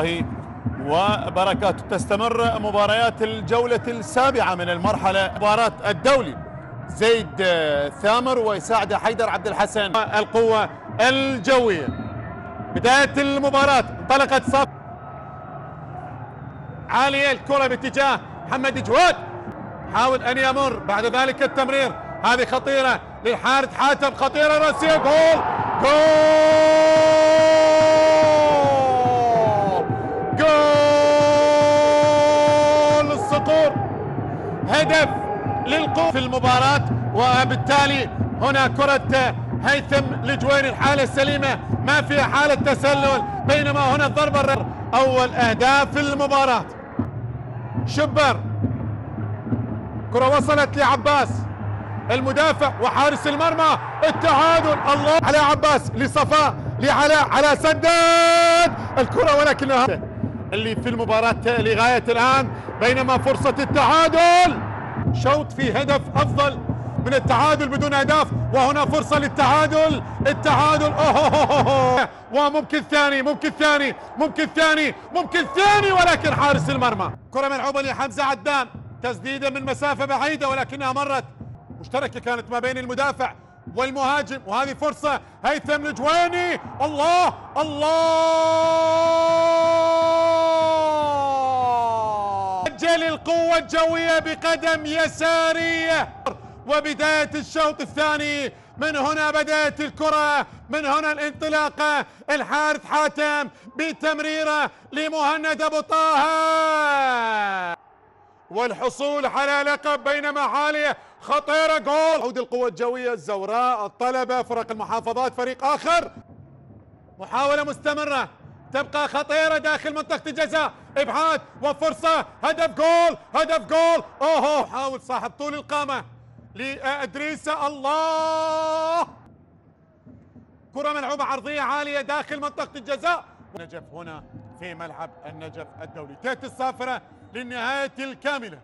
الله وبركاته. تستمر مباريات الجولة السابعة من المرحلة. مباراة الدولي زيد ثامر ويساعد حيدر عبد الحسن. القوة الجوية. بداية المباراة انطلقت صف عالية، الكرة باتجاه محمد جواد، حاول ان يمر، بعد ذلك التمرير، هذه خطيرة للحارث حاتم، خطيرة راسية، جول جول جول الصقور، هدف للقوة في المباراة. وبالتالي هنا كرة هيثم الجويني، الحالة السليمة، ما فيها حالة تسلل، بينما هنا الضربة أول أهداف المباراة. شبر، كرة وصلت لعباس المدافع وحارس المرمى، التعادل، الله على عباس، لصفاء، لعلاء، على سداد الكرة، ولكنها اللي في المباراة لغاية الآن، بينما فرصة التعادل، شوط في هدف أفضل من التعادل بدون أهداف، وهنا فرصة للتعادل، التعادل، وممكن ثاني، ممكن ثاني، ممكن ثاني، ممكن ثاني، ولكن حارس المرمى. كرة ملعوبة لحمزة عدنان، تسديدة من مسافة بعيدة ولكنها مرت مشتركة، كانت ما بين المدافع والمهاجم، وهذه فرصة هيثم الجويني، الله الله، سجل القوة الجوية بقدم يسارية. وبداية الشوط الثاني، من هنا بدأت الكرة، من هنا الانطلاقة، الحارث حاتم بتمريرة لمهند أبو طه والحصول على لقب، بينما عالية خطيرة، جول. عود القوة الجوية الزوراء، الطلبة، فرق المحافظات، فريق آخر، محاولة مستمرة، تبقى خطيرة داخل منطقة الجزاء، إبعاد وفرصة، هدف جول، هدف جول، أوه، حاول صاحب طول القامة لإدريسة، الله، كرة ملعوبة عرضية عالية داخل منطقة الجزاء. النجف هنا في ملعب النجف الدولي، تأتي الصافرة للنهاية الكاملة.